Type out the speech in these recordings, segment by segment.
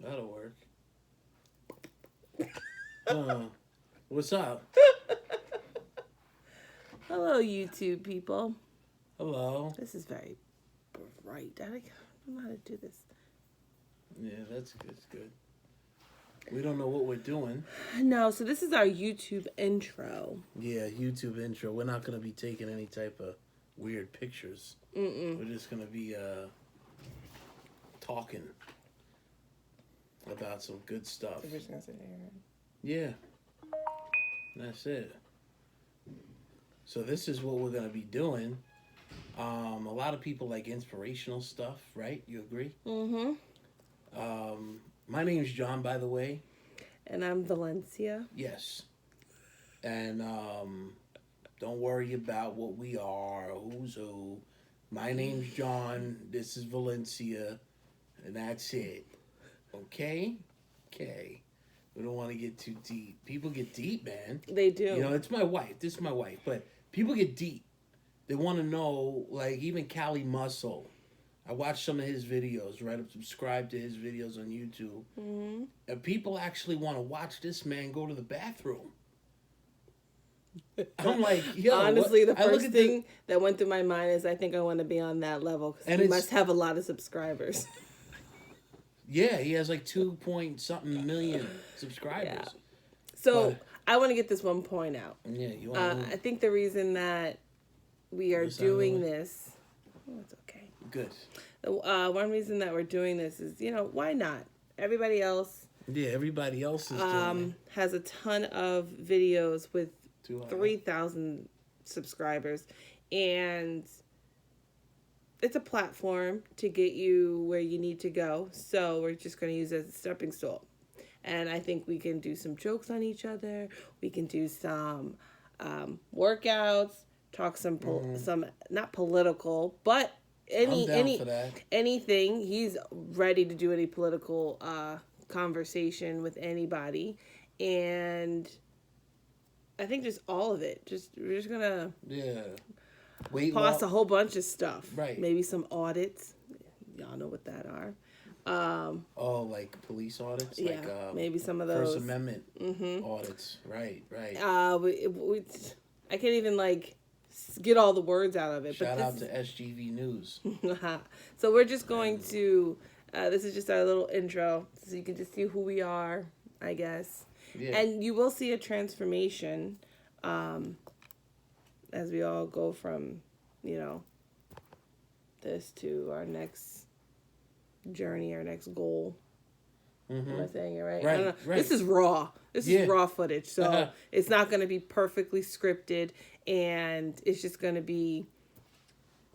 That'll work. What's up? Hello, YouTube people. Hello. This is very bright. I don't know how to do this. Yeah, that's good. It's good. We don't know what we're doing. No, so this is our YouTube intro. Yeah, YouTube intro. We're not going to be taking any type of weird pictures. We're just going to be talking about some good stuff. We're just gonna sit Yeah, that's it. So this is what we're going to be doing. A lot of people like inspirational stuff, right? You agree? Mm-hmm. My name's John, by the way. And I'm Valencia. Yes. And don't worry about what we are or who's who. My name's John. This is Valencia. And that's it. Okay? Okay. We don't want to get too deep. People get deep, man. They do. You know, it's my wife. This is my wife. But people get deep. They want to know, like, even Cali Muscle. I watched some of his videos, right? I'm subscribed to his videos on YouTube. Mm-hmm. And people actually want to watch this man go to the bathroom. I'm like, yo. Honestly, what? the first thing that went through my mind is I think I want to be on that level because he must have a lot of subscribers. Yeah, he has like 2 point something million subscribers. Yeah. So I want to get this one point out. Yeah, you want I think the reason that we are doing this, it's okay. Good. One reason that we're doing this is, why not? Everybody else. Yeah, everybody else is doing it. Has a ton of videos with 3,000 subscribers, and it's a platform to get you where you need to go. So we're just going to use it as a stepping stone. And I think we can do some jokes on each other. We can do some workouts, talk some not political, but anything. He's ready to do any political conversation with anybody, and I think just all of it. We're just gonna pause a whole bunch of stuff. Right. Maybe some audits. Y'all know what that are. Like police audits. Yeah. Like, maybe some of those First Amendment audits. Right. I can't even get all the words out of it. Shout out to SGV News. So we're just going to. This is just our little intro, so you can just see who we are, I guess. Yeah. And you will see a transformation as we all go from, this to our next journey, our next goal. Mm-hmm. Am I saying it right? I don't know. Right. This is raw. This is raw footage, so it's not going to be perfectly scripted, and it's just going to be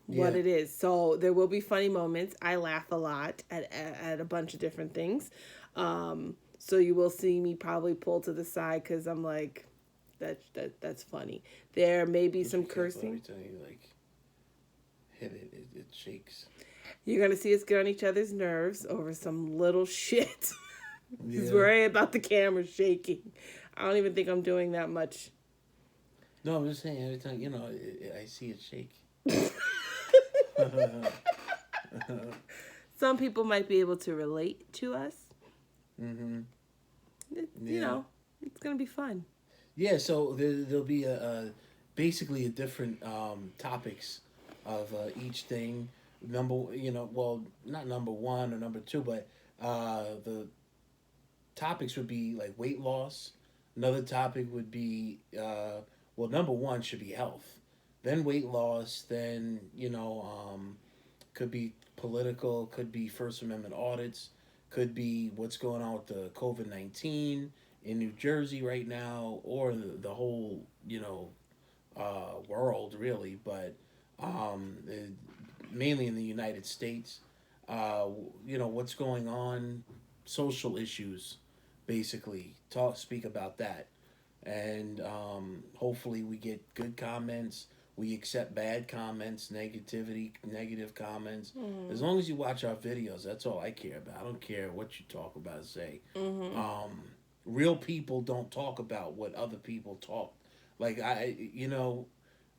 what it is. So there will be funny moments. I laugh a lot at a bunch of different things. So you will see me probably pull to the side because I'm like, that's funny. There may be some cursing. Every time you hit it, it shakes. You're gonna see us get on each other's nerves over some little shit. Because we're about the camera shaking. I don't even think I'm doing that much. No, I'm just saying every time I see it shake. Some people might be able to relate to us. Mm-hmm. It's gonna be fun. Yeah, so there'll be basically a different topics of each thing. Not number one or number two, but the topics would be like weight loss. Another topic would be number one should be health, then weight loss, then could be political, could be First Amendment audits, could be what's going on with the COVID-19 in New Jersey right now, or the whole world really, but mainly in the United States. What's going on, social issues, basically. Speak about that, and hopefully we get good comments. We accept bad comments, negative comments. Mm-hmm. As long as you watch our videos, that's all I care about. I don't care what you talk about, say. Mm-hmm. Real people don't talk about what other people talk. Like, I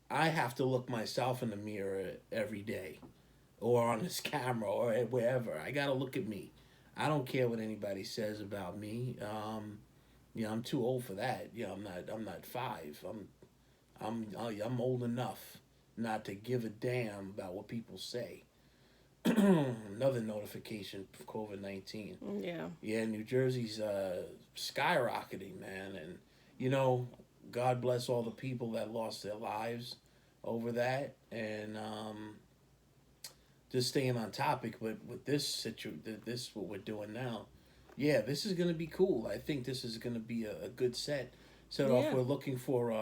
have to look myself in the mirror every day, or on this camera, or wherever. I got to look at me. I don't care what anybody says about me. I'm too old for that. I'm not 5. I'm old enough not to give a damn about what people say. Another notification of COVID-19. Yeah. Yeah, New Jersey's skyrocketing, man, and God bless all the people that lost their lives over that, and just staying on topic, but with this what we're doing now, yeah, this is gonna be cool. I think this is gonna be a good set. Off. We're looking for,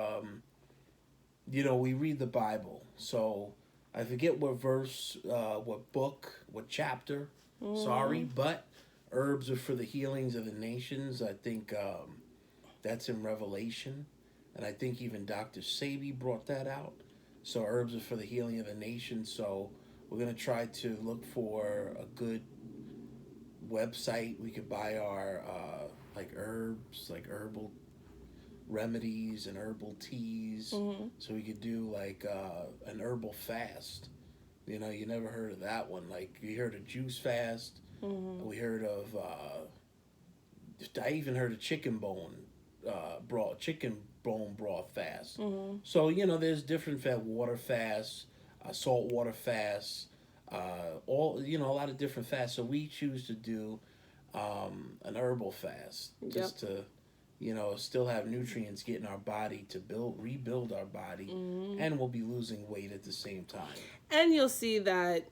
we read the Bible, so I forget what verse, what book, what chapter. Sorry, but herbs are for the healings of the nations. I think that's in Revelation, and I think even Dr. Sabi brought that out. So herbs are for the healing of the nations. So we're gonna try to look for a good website. We could buy our like herbs, like herbal remedies and herbal teas. So we could do like an herbal fast. You never heard of that one. Like you heard of juice fast. We heard of I even heard of chicken bone broth fast. So there's different water fasts, salt water fasts, all a lot of different fasts. So we choose to do an herbal fast just to still have nutrients get in our body to rebuild our body, and we'll be losing weight at the same time. And you'll see that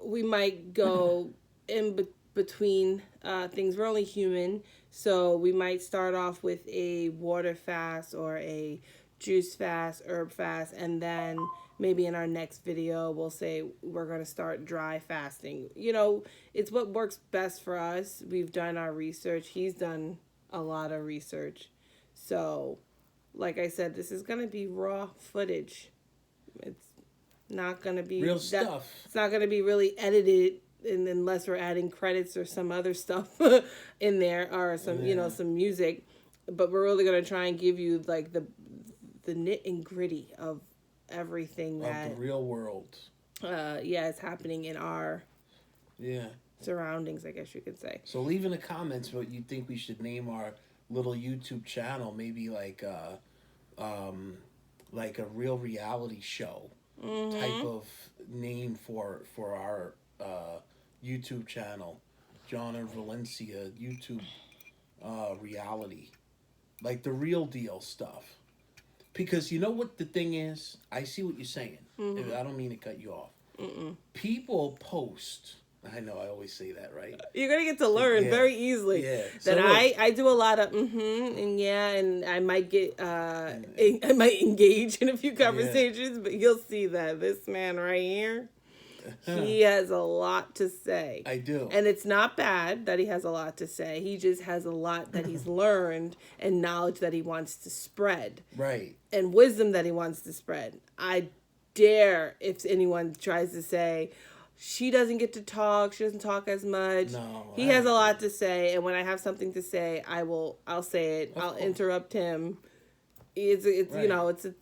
we might go in between things. We're only human, so we might start off with a water fast or a juice fast, herb fast, and then maybe in our next video we'll say we're going to start dry fasting. It's what works best for us. We've done our research. He's done a lot of research. So, like I said, this is going to be raw footage. It's not going to be real stuff. It's not going to be really edited, and unless we're adding credits or some other stuff in there, or some some music. But we're really going to try and give you like the nit and gritty of everything that of the real world. It's happening in our surroundings, I guess you could say. So leave in the comments what you think we should name our little YouTube channel. Maybe like a real reality show type of name for our YouTube channel. John and Valencia YouTube reality. Like the real deal stuff. Because you know what the thing is? I see what you're saying. I don't mean to cut you off. People post. I know I always say that, right? You're going to get to learn very easily. Yeah. That I do a lot of and I might get, I might engage in a few conversations, but you'll see that this man right here, he has a lot to say. I do. And it's not bad that he has a lot to say. He just has a lot that he's learned and knowledge that he wants to spread. Right. And wisdom that he wants to spread. I dare if anyone tries to say, she doesn't get to talk, she doesn't talk as much. No. He has a lot to say, and when I have something to say, I'll say it. I'll interrupt him. It's right.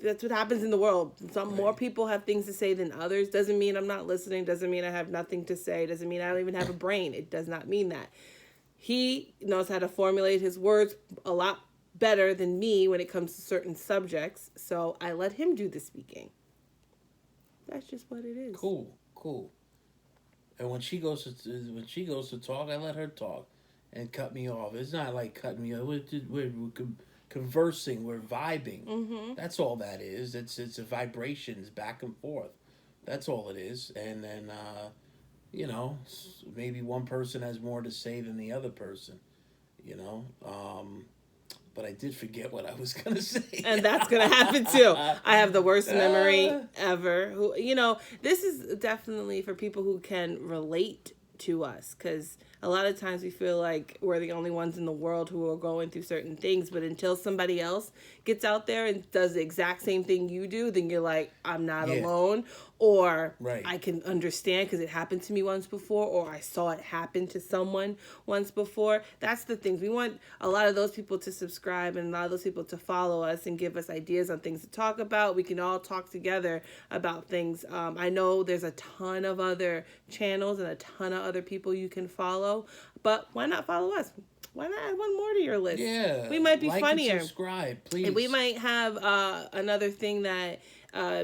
That's what happens in the world. Some more people have things to say than others. Doesn't mean I'm not listening. Doesn't mean I have nothing to say. Doesn't mean I don't even have a brain. It does not mean that. He knows how to formulate his words a lot better than me when it comes to certain subjects. So I let him do the speaking. That's just what it is. Cool. And when she goes to talk, I let her talk and cut me off. It's not like cutting me off. We're conversing, we're vibing. That's all that is. It's a vibrations back and forth. That's all it is. And then maybe one person has more to say than the other person. But I did forget what I was going to say. And that's going to happen too. I have the worst memory ever. This is definitely for people who can relate to us, because a lot of times we feel like we're the only ones in the world who are going through certain things, but until somebody else gets out there and does the exact same thing you do, then you're like, I'm not alone. or right. I can understand because it happened to me once before, or I saw it happen to someone once before. That's the things. We want a lot of those people to subscribe and a lot of those people to follow us and give us ideas on things to talk about. We can all talk together about things. I know there's a ton of other channels and a ton of other people you can follow, but why not follow us? Why not add one more to your list? Yeah. We might be like funnier. And subscribe, please. And we might have another thing that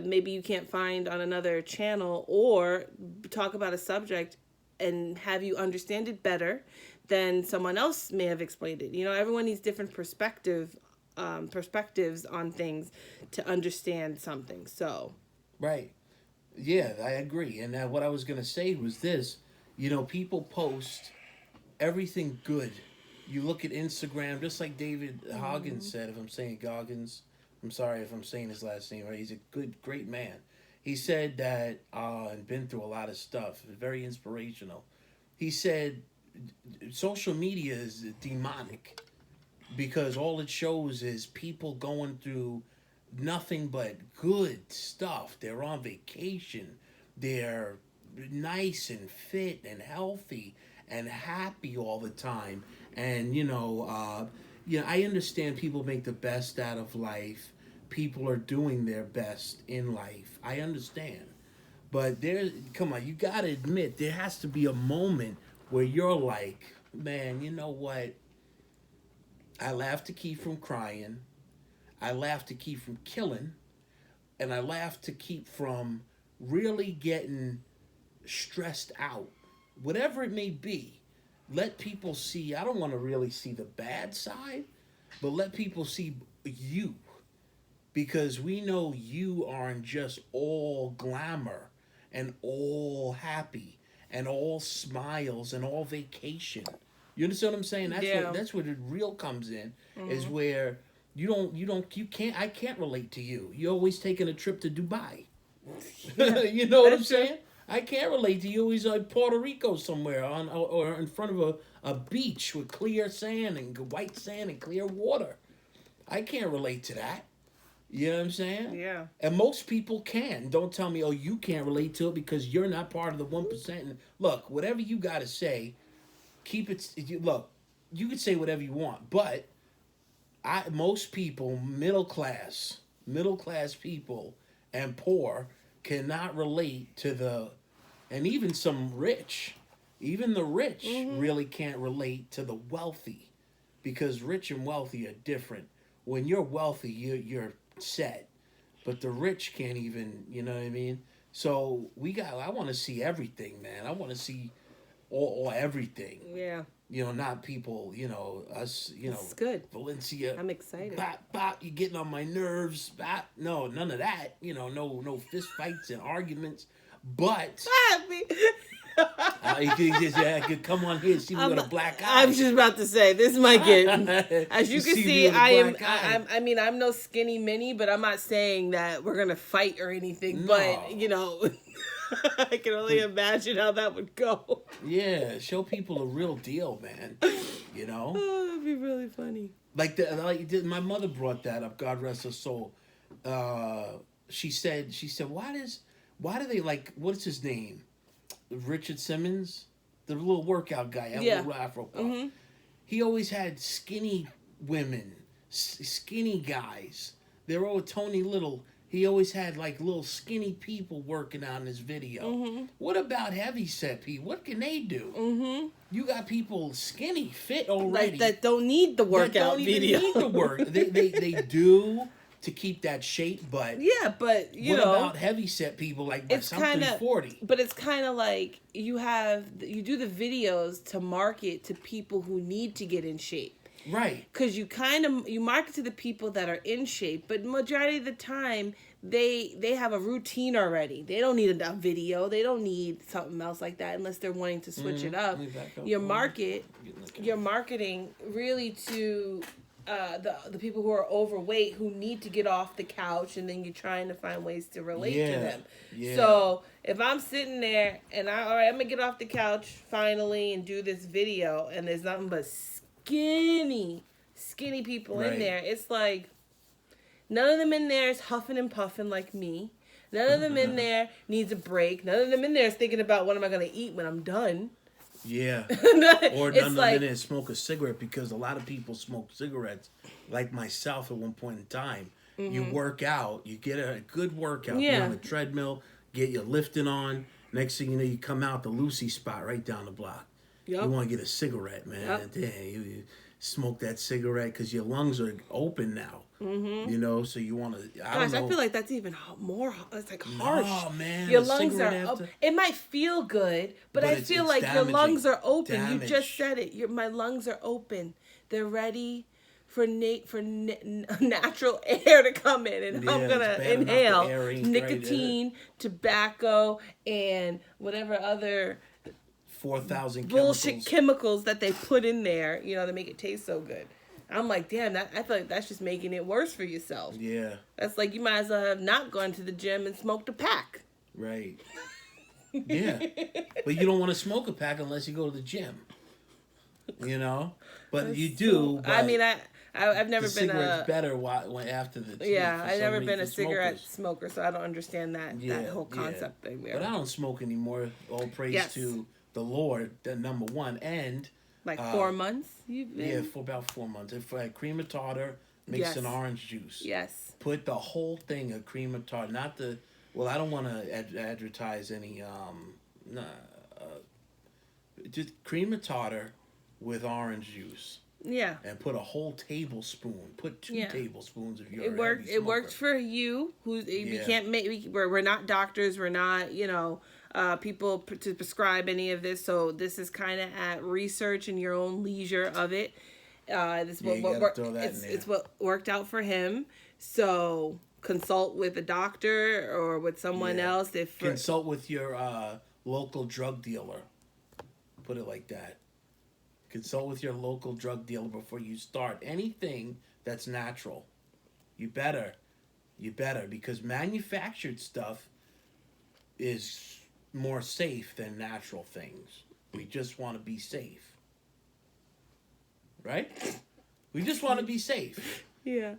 maybe you can't find on another channel, or talk about a subject and have you understand it better than someone else may have explained it. You know, everyone needs different perspectives on things to understand something. So, right. Yeah, I agree. And what I was going to say was this. You know, people post everything good. You look at Instagram, just like David Goggins said, if I'm saying Goggins, I'm sorry if I'm saying his last name right. He's a great man. He said that, and been through a lot of stuff, very inspirational. He said social media is demonic because all it shows is people going through nothing but good stuff. They're on vacation. They're nice and fit and healthy and happy all the time. And, I understand people make the best out of life. People are doing their best in life. I understand. But come on, you got to admit, there has to be a moment where you're like, man, you know what? I laugh to keep from crying. I laugh to keep from killing. And I laugh to keep from really getting stressed out. Whatever it may be, let people see. I don't want to really see the bad side, but let people see you. Because we know you aren't just all glamour and all happy and all smiles and all vacation. You understand what I'm saying? That's where the real comes in, is where I can't relate to you. You're always taking a trip to Dubai. You know what I'm saying? I can't relate to you. Always like Puerto Rico somewhere or in front of a beach with clear sand and white sand and clear water. I can't relate to that. You know what I'm saying? Yeah. And most people can. Don't tell me, you can't relate to it because you're not part of the 1%. And look, whatever you got to say, keep it. Look, you can say whatever you want, but most people, middle class people, and poor cannot relate to and even some rich, even the rich really can't relate to the wealthy, because rich and wealthy are different. When you're wealthy, you're set, but the rich can't even. You know what I mean? So I want to see everything, man. I want to see all everything. Yeah. Not people, us, It's good. Valencia. I'm excited. You're getting on my nerves. No, none of that. No fist fights and arguments. But I could come on here and see me with a black eye. I'm just about to say, this might get, as you can see, I'm no skinny mini, but I'm not saying that we're going to fight or anything, but, I can only imagine how that would go. Yeah, show people a real deal, man. Oh, that'd be really funny. Like my mother brought that up. God rest her soul. She said, why do they like? What's his name? Richard Simmons, the little workout guy, little Afro pop. Mm-hmm. He always had skinny women, skinny guys. They're all Tony Little. He always had like little skinny people working on his video. Mm-hmm. What about heavy set people? What can they do? Mm-hmm. You got people skinny, fit already. That don't need the workout video. Need the work. They do to keep that shape, but yeah, but what about heavy set people like it's something 40? But it's kind of like you do the videos to market to people who need to get in shape. Right. Because you market to the people that are in shape, but majority of the time they have a routine already. They don't need a video. They don't need something else like that unless they're wanting to switch it up. You're marketing really to the people who are overweight who need to get off the couch, and then you're trying to find ways to relate to them. Yeah. So if I'm sitting there and I'm gonna get off the couch finally and do this video, and there's nothing but skinny people in there. It's like none of them in there is huffing and puffing like me. None of them in there needs a break. None of them in there is thinking about what am I going to eat when I'm done. Yeah. Or none of them in there smoke a cigarette, because a lot of people smoke cigarettes, like myself at one point in time. Mm-hmm. You work out, you get a good workout. Yeah. You're on the treadmill, get your lifting on. Next thing you know, you come out the Lucy spot right down the block. Yep. You want to get a cigarette, man. Yep. Damn, you smoke that cigarette because your lungs are open now. Mm-hmm. You know, so you want to. I feel like that's even more. It's like harsh. Oh man, your lungs are up. It might feel good, but I feel like damaging. Your lungs are open. Damage. You just said it. My lungs are open. They're ready for natural air to come in, and I'm gonna inhale nicotine, tobacco, and whatever other 4,000 bullshit chemicals that they put in there. You know, to make it taste so good. I'm like, damn, I feel like that's just making it worse for yourself. Yeah. That's like you might as well have not gone to the gym and smoked a pack. Right. Yeah. But you don't want to smoke a pack unless you go to the gym. You know? But that's you do. But I mean, I've never been a... better after the... Yeah, I've never been a cigarette smoker, so I don't understand that whole concept thing there. But I don't smoke anymore. All praise to the Lord, the number one, and... Like 4 months you've been? Yeah, for about 4 months. If I had cream of tartar, mix in orange juice. Yes. Put the whole thing of cream of tartar, not the... Well, I don't want to advertise any... just cream of tartar with orange juice. Yeah. And put a whole tablespoon. Put 2 tablespoons of your... It worked for you. We can't make... We're not doctors. We're not, people to prescribe any of this, so this is kind of at research and your own leisure of it. This it's what worked out for him. So consult with a doctor or with someone else. Consult with your local drug dealer. Put it like that. Consult with your local drug dealer before you start anything that's natural. You better, because manufactured stuff is more safe than natural things. We just want to be safe. Right? We just want to be safe. Yeah.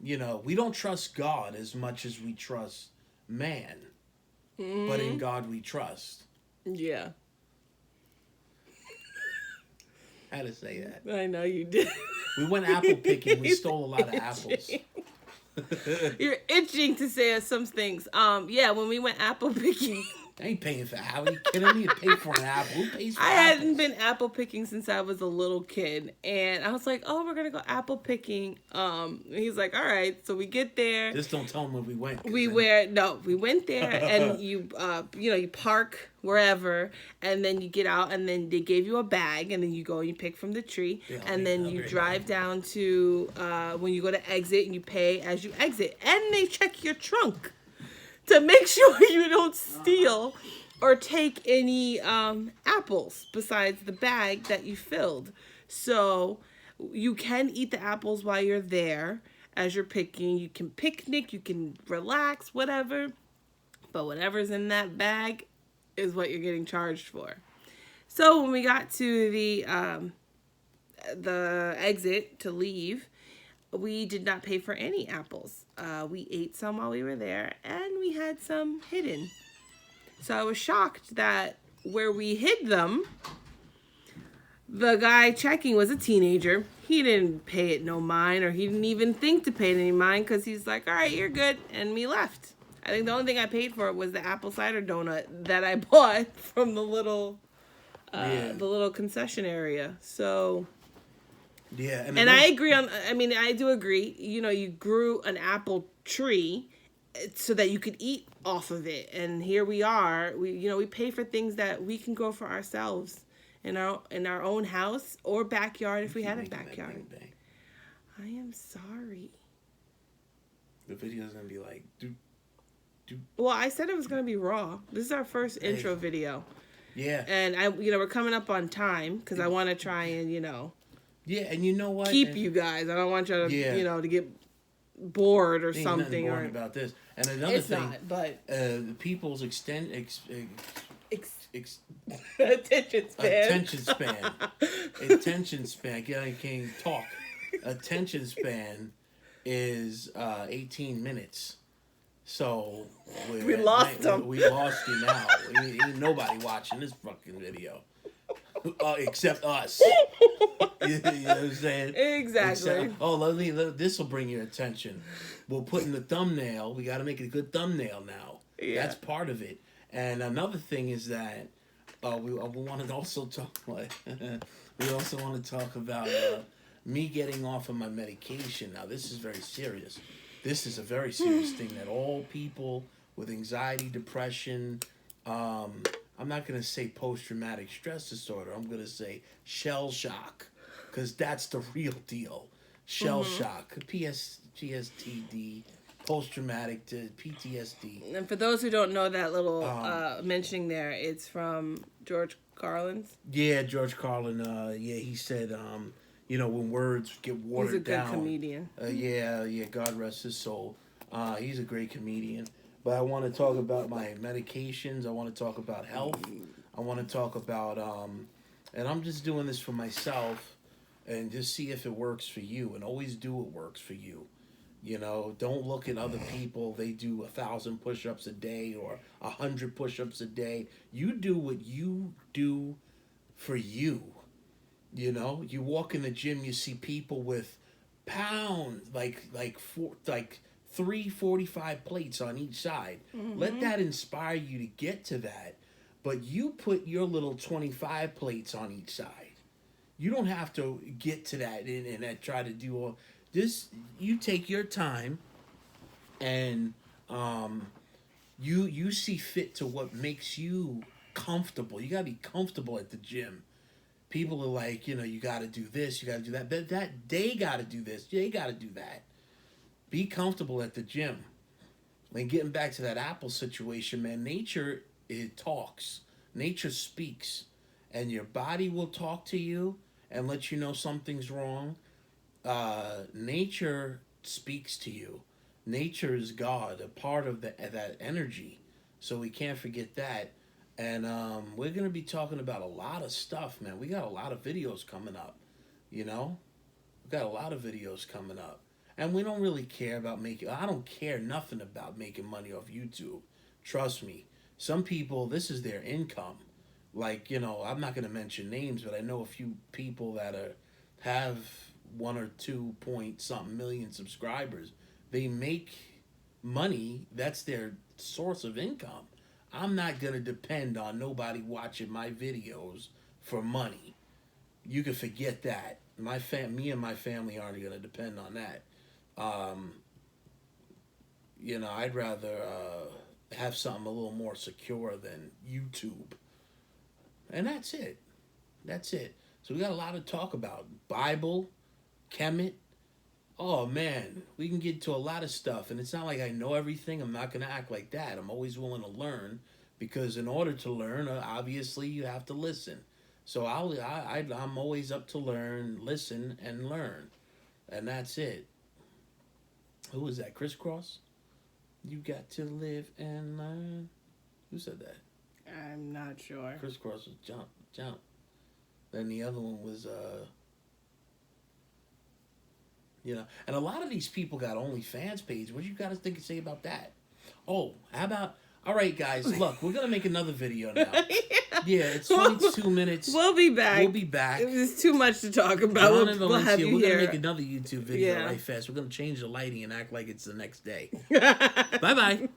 We don't trust God as much as we trust man. Mm-hmm. But in God we trust. Yeah. I had to say that. I know you did. We went apple picking. We stole a lot of apples. You're itching to say some things. When we went apple picking... I ain't paying for apple. Are you kidding me? You pay for an apple. Who pays for apples? I hadn't been apple picking since I was a little kid. And I was like, oh, we're going to go apple picking. He's like, all right. So we get there. Just don't tell him where we went. We went there and you park wherever. And then you get out and then they gave you a bag. And then you go and you pick from the tree. Yeah, and then you drive down to when you go to exit and you pay as you exit. And they check your trunk to make sure you don't steal or take any apples besides the bag that you filled. So you can eat the apples while you're there as you're picking. You can picnic, you can relax, whatever. But whatever's in that bag is what you're getting charged for. So when we got to the exit to leave, we did not pay for any apples. We ate some while we were there, and we had some hidden. So I was shocked that where we hid them, the guy checking was a teenager. He didn't pay it no mind, or he didn't even think to pay it any mind, because he's like, all right, you're good, and we left. I think the only thing I paid for it was the apple cider donut that I bought from the little concession area. So... Yeah, and I agree I do agree. You grew an apple tree so that you could eat off of it, and here we are. We pay for things that we can grow for ourselves in our own house or backyard if we had a backyard. I am sorry. The video's gonna be like, Well, I said it was gonna be raw. This is our first intro video. Yeah. And we're coming up on time because I want to try and Yeah, and you know what? Keep you guys. I don't want you to, to get bored or something. Bored about this. And another thing, the people's attention span. Attention span. I can't even talk. Attention span is 18 minutes. So we lost him. We lost you now. Ain't nobody watching this fucking video. Except us. You know what I'm saying? Exactly. This will bring your attention. We'll put in the thumbnail. We got to make it a good thumbnail now. Yeah. That's part of it. And another thing is that we want to also talk. We also want to talk about me getting off of my medication. Now, this is very serious. This is a very serious thing that all people with anxiety, depression, I'm not going to say post-traumatic stress disorder. I'm going to say shell shock, because that's the real deal. Shell shock, PTSD, post-traumatic to PTSD. And for those who don't know that little mentioning there, it's from George Carlin's. Yeah, George Carlin. He said, when words get watered down. He's a good comedian. Yeah, God rest his soul. He's a great comedian. But I want to talk about my medications. I want to talk about health. I want to talk about, and I'm just doing this for myself and just see if it works for you. And always do what works for you. Don't look at other people. They do 1,000 push-ups a day or 100 push-ups a day. You do what you do for you. You walk in the gym, you see people with pounds, like 345 plates on each side. Let that inspire you to get to that. But you put your little 25 plates on each side. You don't have to get to that and try to do all this. You take your time and you see fit to what makes you comfortable. You gotta be comfortable at the gym. People are like, you gotta do this, you gotta do that. But they gotta do this, they gotta do that. Be comfortable at the gym. And getting back to that Apple situation, man, nature, it talks. Nature speaks. And your body will talk to you and let you know something's wrong. Nature speaks to you. Nature is God, a part of that energy. So we can't forget that. And we're going to be talking about a lot of stuff, man. We got a lot of videos coming up, We got a lot of videos coming up. And we don't really care about I don't care nothing about making money off YouTube. Trust me. Some people, this is their income. Like, I'm not going to mention names, but I know a few people that have 1 or 2 point something million subscribers. They make money. That's their source of income. I'm not going to depend on nobody watching my videos for money. You can forget that. Me and my family aren't going to depend on that. I'd rather have something a little more secure than YouTube. And that's it. So we got a lot to talk about. Bible, Kemet. Oh, man. We can get to a lot of stuff. And it's not like I know everything. I'm not going to act like that. I'm always willing to learn. Because in order to learn, obviously, you have to listen. So I'm always up to learn, listen, and learn. And that's it. Who was that? Crisscross? You got to live and learn. Who said that? I'm not sure. Crisscross was jump. Then the other one was, and a lot of these people got OnlyFans page. What you got to say about that? Oh, how about, all right, guys, look, we're going to make another video now. Yeah, it's 22 minutes. We'll be back. There's too much to talk about. We'll have you We're here. going to make another YouTube video right fast. We're going to change the lighting and act like it's the next day. Bye-bye.